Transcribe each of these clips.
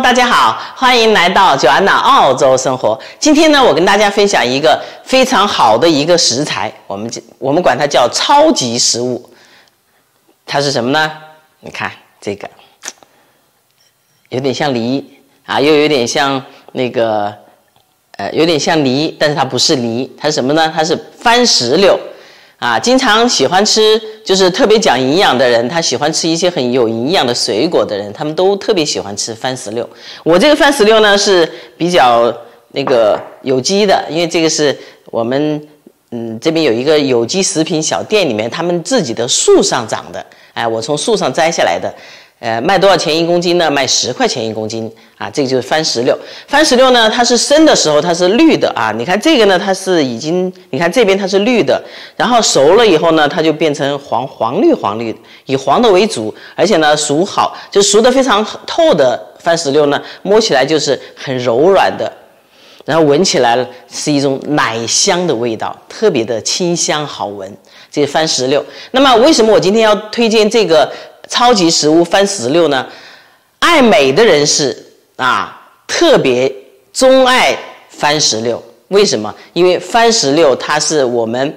大家好，欢迎来到九安娜澳洲生活。今天呢，我跟大家分享一个非常好的一个食材，我们管它叫超级食物。它是什么呢？你看这个，有点像梨啊，又有点像那个有点像梨，但是它不是梨，它是什么呢？它是番石榴。啊，经常喜欢吃，就是特别讲营养的人，他喜欢吃一些很有营养的水果的人，他们都特别喜欢吃番石榴。我这个番石榴呢是比较那个有机的，因为这个是我们这边有一个有机食品小店里面他们自己的树上长的，哎，我从树上摘下来的。卖多少钱1公斤呢？卖10块钱1公斤啊！这个就是番石榴。番石榴呢，它是生的时候它是绿的啊。你看这个呢，它是已经，你看这边它是绿的，然后熟了以后呢，它就变成黄绿，以黄的为主，而且呢熟好，就熟得非常透的番石榴呢，摸起来就是很柔软的，然后闻起来是一种奶香的味道，特别的清香好闻。这是番石榴。那么为什么我今天要推荐这个超级食物番石榴呢？爱美的人士啊，特别钟爱番石榴。为什么？因为番石榴它是我们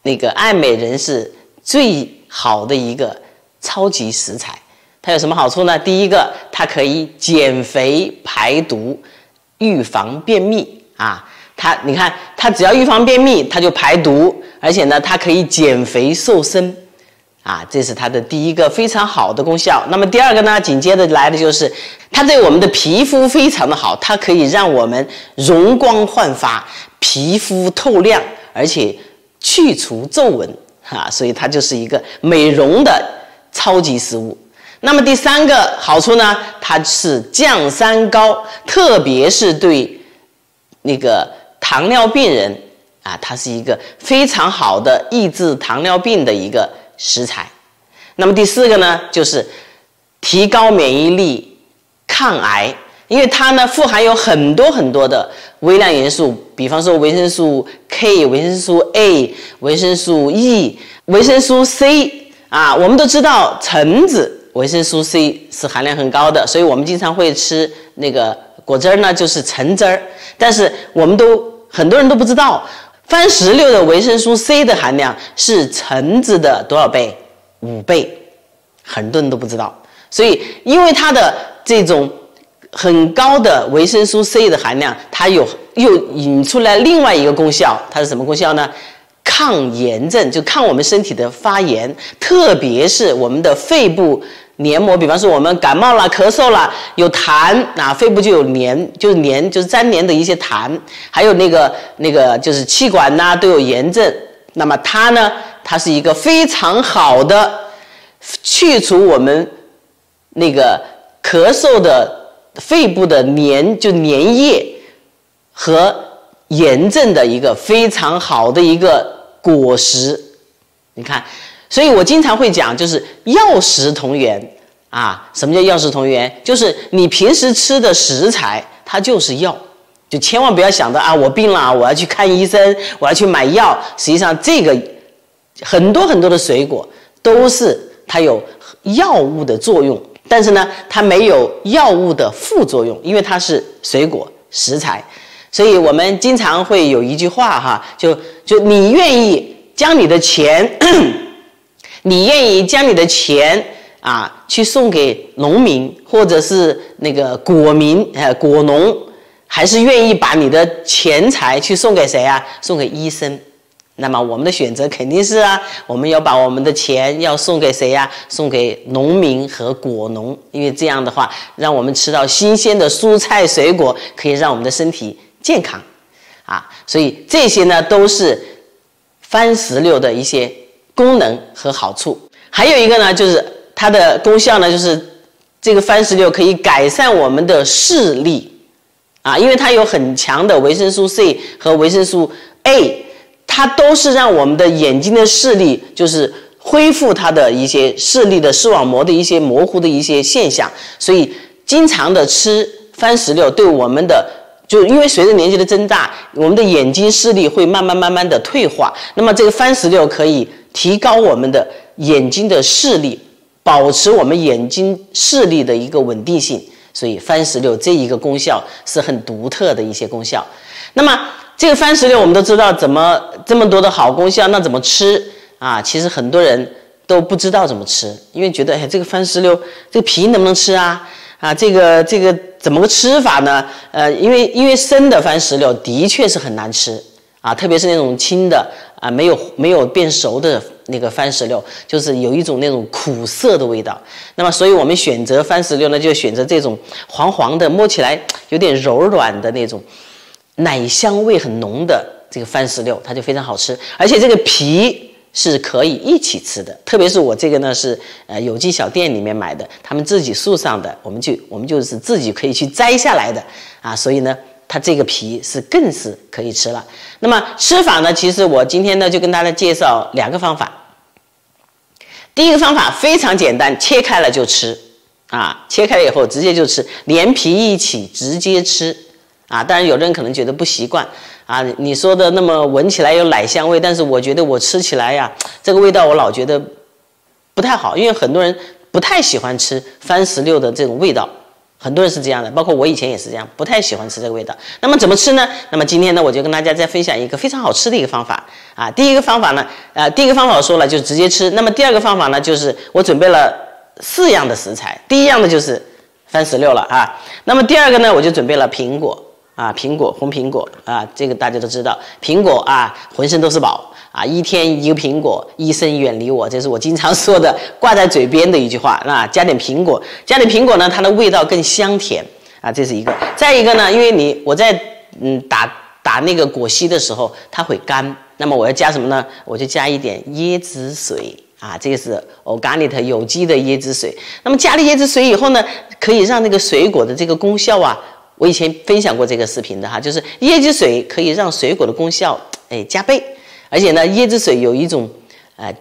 那个爱美人士最好的一个超级食材。它有什么好处呢？第一个，它可以减肥排毒，预防便秘啊。你看，它只要预防便秘，它就排毒，而且呢，它可以减肥瘦身。啊，这是它的第一个非常好的功效。那么第二个呢，紧接着来的就是它对我们的皮肤非常的好，它可以让我们容光焕发，皮肤透亮，而且去除皱纹啊，所以它就是一个美容的超级食物。那么第三个好处呢，它是降三高，特别是对那个糖尿病人啊，它是一个非常好的抑制糖尿病的一个食材。那么第四个呢，就是提高免疫力，抗癌，因为它呢富含有很多的微量元素，比方说维生素 K、维生素 A、维生素 E、维生素 C 啊。我们都知道橙子维生素 C 是含量很高的，所以我们经常会吃那个果汁呢，就是橙汁儿。但是很多人都不知道，番石榴的维生素 C 的含量是橙子的多少倍？5倍，很多人都不知道。所以因为它的这种很高的维生素 C 的含量，它又引出来另外一个功效，它是什么功效呢？抗炎症，就抗我们身体的发炎，特别是我们的肺部黏膜，比方说我们感冒了、咳嗽了，有痰啊，肺部就有就是粘连的一些痰，还有那个就是气管呐都有炎症。那么它呢，它是一个非常好的去除我们那个咳嗽的肺部的粘液和炎症的一个非常好的一个果实。你看，所以我经常会讲，就是药食同源啊。什么叫药食同源？就是你平时吃的食材，它就是药。就千万不要想着啊，我病了，我要去看医生，我要去买药。实际上，这个很多的水果都是它有药物的作用，但是呢，它没有药物的副作用，因为它是水果食材。所以我们经常会有一句话哈，就你愿意将你的钱啊去送给农民或者是那个果农，还是愿意把你的钱财去送给谁啊？送给医生。那么我们的选择肯定是啊，我们要把我们的钱要送给谁呀？送给农民和果农，因为这样的话，让我们吃到新鲜的蔬菜水果，可以让我们的身体健康啊。所以这些呢都是番石榴的一些功能和好处。还有一个呢，就是它的功效呢，就是这个番石榴可以改善我们的视力啊，因为它有很强的维生素 C 和维生素 A， 它都是让我们的眼睛的视力就是恢复它的一些视力的视网膜的一些模糊的一些现象。所以经常的吃番石榴对我们的，就因为随着年纪的增大，我们的眼睛视力会慢慢的退化，那么这个番石榴可以提高我们的眼睛的视力，保持我们眼睛视力的一个稳定性。所以番石榴这一个功效是很独特的一些功效。那么这个番石榴我们都知道怎么这么多的好功效，那怎么吃啊？其实很多人都不知道怎么吃，因为觉得哎，这个番石榴这个皮能不能吃啊？啊，这个怎么个吃法呢？因为生的番石榴的确是很难吃啊，特别是那种青的啊，没有变熟的那个番石榴，就是有一种那种苦涩的味道。那么，所以我们选择番石榴呢，就选择这种黄黄的，摸起来有点柔软的那种奶香味很浓的这个番石榴，它就非常好吃，而且这个皮是可以一起吃的，特别是我这个呢是有机小店里面买的，他们自己树上的，我们就是自己可以去摘下来的啊，所以呢，它这个皮更是可以吃了。那么吃法呢，其实我今天呢就跟大家介绍2个方法。第一个方法非常简单，切开了就吃啊，切开了以后直接就吃，连皮一起直接吃啊。当然有的人可能觉得不习惯。啊，你说的那么闻起来有奶香味，但是我觉得我吃起来呀，这个味道我老觉得不太好，因为很多人不太喜欢吃番石榴的这种味道，很多人是这样的，包括我以前也是这样，不太喜欢吃这个味道。那么怎么吃呢？那么今天呢，我就跟大家再分享一个非常好吃的一个方法啊。第一个方法呢，第一个方法我说了就是直接吃。那么第2个方法呢，就是我准备了4样的食材，第一样呢就是番石榴了啊。那么第2个呢，我就准备了苹果。啊，苹果，红苹果啊，这个大家都知道，苹果啊，浑身都是宝啊，一天一个苹果，医生远离我，这是我经常说的，挂在嘴边的一句话。那加点苹果呢，它的味道更香甜啊，这是一个。再一个呢，因为我在打那个果昔的时候，它会干，那么我要加什么呢？我就加一点椰子水啊，这个是 organic 有机的椰子水。那么加了椰子水以后呢，可以让那个水果的这个功效啊。我以前分享过这个视频的哈，就是椰子水可以让水果的功效加倍，而且呢，椰子水有一种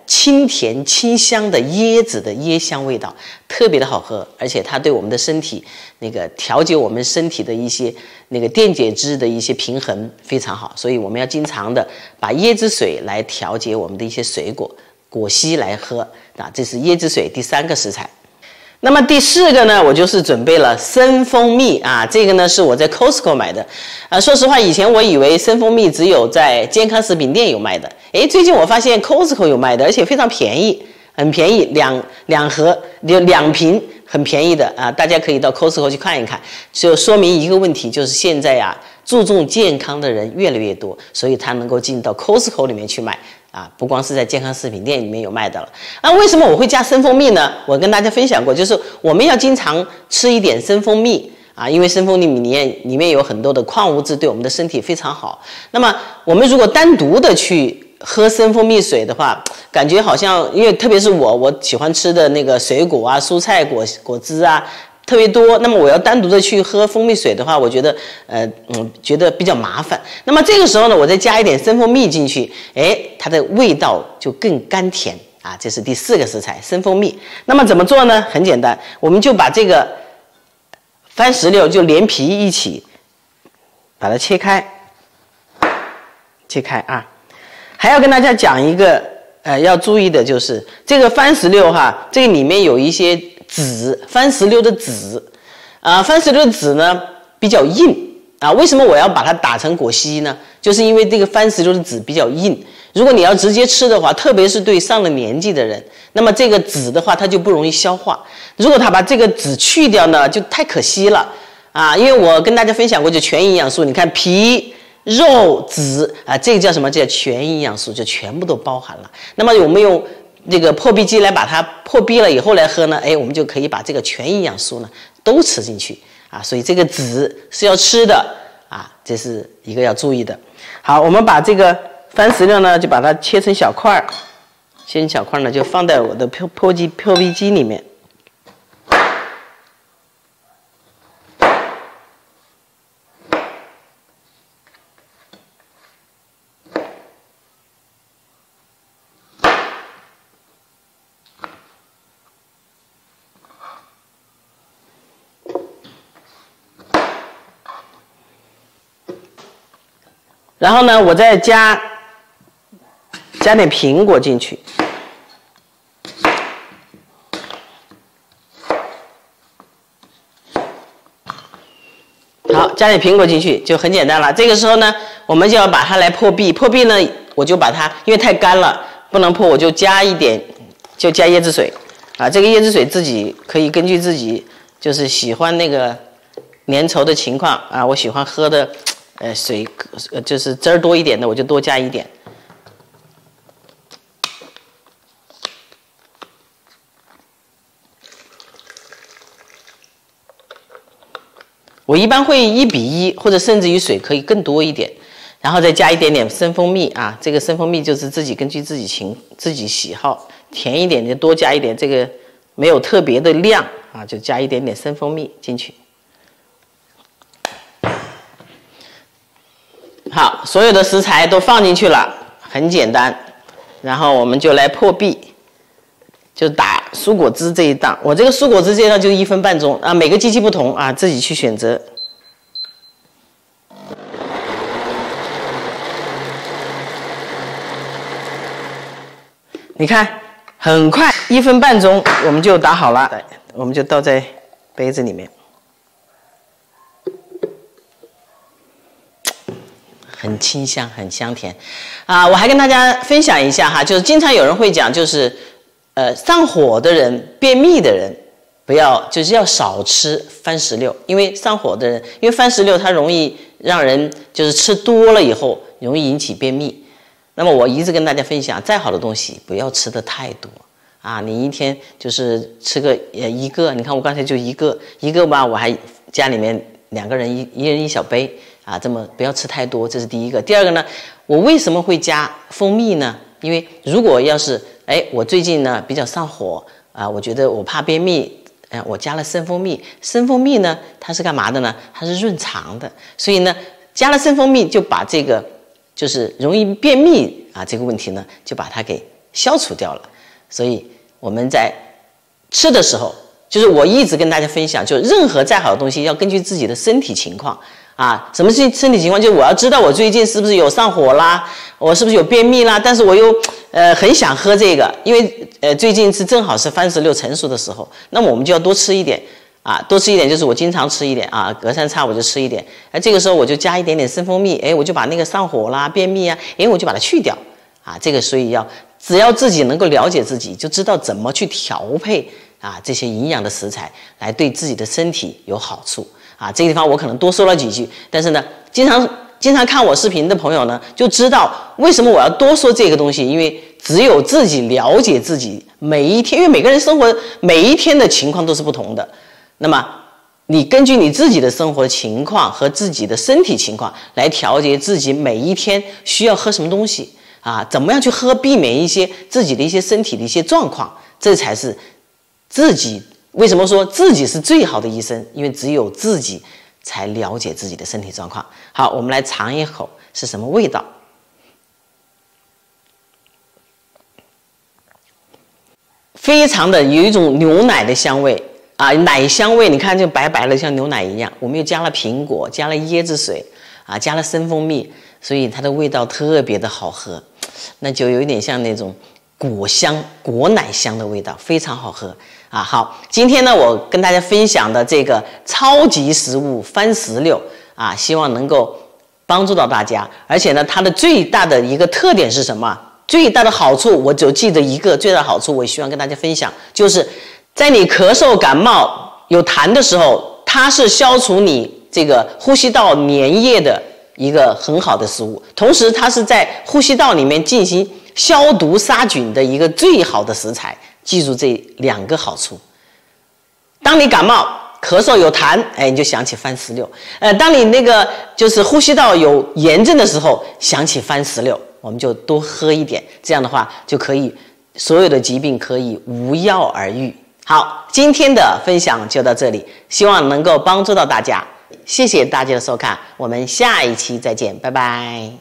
清甜清香的椰子的椰香味道，特别的好喝，而且它对我们的身体那个调节我们身体的一些那个电解质的一些平衡非常好，所以我们要经常的把椰子水来调节我们的一些水果果昔来喝啊，这是椰子水第3个食材。那么第4个呢，我就是准备了生蜂蜜啊，这个呢是我在 Costco 买的，说实话，以前我以为生蜂蜜只有在健康食品店有卖的，最近我发现 Costco 有卖的，而且非常便宜，很便宜，两盒有2瓶，很便宜的啊，大家可以到 Costco 去看一看，就说明一个问题，就是现在呀，注重健康的人越来越多，所以他能够进到 Costco 里面去买。啊，不光是在健康食品店里面有卖的了。那为什么我会加生蜂蜜呢？我跟大家分享过，就是我们要经常吃一点生蜂蜜啊，因为生蜂蜜里面有很多的矿物质，对我们的身体非常好。那么我们如果单独的去喝生蜂蜜水的话，感觉好像，因为特别是我喜欢吃的那个水果啊、蔬菜果汁啊。特别多，那么我要单独的去喝蜂蜜水的话，我觉得觉得比较麻烦。那么这个时候呢，我再加一点生蜂蜜进去，它的味道就更甘甜啊。这是第4个食材，生蜂蜜。那么怎么做呢？很简单，我们就把这个番石榴就连皮一起把它切开啊。还要跟大家讲一个要注意的就是这个番石榴哈，这个里面有一些籽，番石榴的籽啊，番石榴的籽呢比较硬啊。为什么我要把它打成果昔呢？就是因为这个番石榴的籽比较硬，如果你要直接吃的话，特别是对上了年纪的人，那么这个籽的话它就不容易消化。如果它把这个籽去掉呢，就太可惜了啊。因为我跟大家分享过，就全营养素，你看皮、肉、籽啊，这个叫什么？叫全营养素，就全部都包含了。那么我们用这个破壁机来把它破壁了以后来喝呢，我们就可以把这个全营养素呢都吃进去啊，所以这个籽是要吃的啊，这是一个要注意的。好，我们把这个番石榴呢就把它切成小块儿，切成小块呢就放在我的破壁机里面。然后呢，我再加点苹果进去，好，加点苹果进去就很简单了。这个时候呢，我们就要把它来破壁。破壁呢，我就把它，因为太干了不能破，我就加一点，就加椰子水啊。这个椰子水自己可以根据自己就是喜欢那个粘稠的情况啊，我喜欢喝的水就是汁儿多一点的，我就多加一点。我一般会1比1，或者甚至于水可以更多一点，然后再加一点点生蜂蜜啊。这个生蜂蜜就是自己根据自己喜好，甜一点就多加一点，这个没有特别的量啊，就加一点点生蜂蜜进去。好，所有的食材都放进去了，很简单。然后我们就来破壁，就打蔬果汁这一档。我这个蔬果汁这一档就1分半钟啊，每个机器不同啊，自己去选择。你看，很快1分半钟我们就打好了，我们就倒在杯子里面。很清香，很香甜，啊！我还跟大家分享一下哈，就是经常有人会讲，就是上火的人、便秘的人，不要就是要少吃番石榴，因为上火的人，因为番石榴它容易让人就是吃多了以后容易引起便秘。那么我一直跟大家分享，再好的东西不要吃的太多啊！你一天就是吃个一个，你看我刚才就一个吧，我还家里面2个人一人1小杯。啊，这么不要吃太多，这是第一个。第二个呢，我为什么会加蜂蜜呢？因为如果要是我最近呢比较上火啊，我觉得我怕便秘，我加了生蜂蜜。生蜂蜜呢，它是干嘛的呢？它是润肠的，所以呢，加了生蜂蜜就把这个就是容易便秘啊这个问题呢，就把它给消除掉了。所以我们在吃的时候，就是我一直跟大家分享，就任何再好的东西要根据自己的身体情况。啊，什么是身体情况？就是我要知道我最近是不是有上火啦，我是不是有便秘啦？但是我又很想喝这个，因为最近是正好是番石榴成熟的时候，那么我们就要多吃一点啊，多吃一点就是我经常吃一点啊，隔三差五就吃一点。这个时候我就加一点点生蜂蜜，我就把那个上火啦、便秘啊，我就把它去掉啊。这个所以只要自己能够了解自己，就知道怎么去调配啊这些营养的食材，来对自己的身体有好处。啊，这个地方我可能多说了几句，但是呢，经常看我视频的朋友呢，就知道为什么我要多说这个东西，因为只有自己了解自己每一天，因为每个人生活每一天的情况都是不同的，那么你根据你自己的生活情况和自己的身体情况来调节自己每一天需要喝什么东西啊，怎么样去喝，避免一些自己的一些身体的一些状况，这才是自己。为什么说自己是最好的医生？因为只有自己才了解自己的身体状况。好，我们来尝一口是什么味道。非常的有一种牛奶的香味啊，奶香味，你看就白白的像牛奶一样。我们又加了苹果，加了椰子水啊，加了生蜂蜜，所以它的味道特别的好喝，那就有一点像那种果香、果奶香的味道，非常好喝。啊，好，今天呢，我跟大家分享的这个超级食物番石榴啊，希望能够帮助到大家。而且呢，它的最大的一个特点是什么？最大的好处，我就记得一个最大的好处，我也希望跟大家分享，就是在你咳嗽、感冒有痰的时候，它是消除你这个呼吸道粘液的一个很好的食物，同时它是在呼吸道里面进行消毒杀菌的一个最好的食材。记住这2个好处。当你感冒、咳嗽有痰，你就想起番石榴。当你那个就是呼吸道有炎症的时候，想起番石榴，我们就多喝一点。这样的话，就可以所有的疾病可以无药而愈。好，今天的分享就到这里，希望能够帮助到大家。谢谢大家的收看，我们下一期再见，拜拜。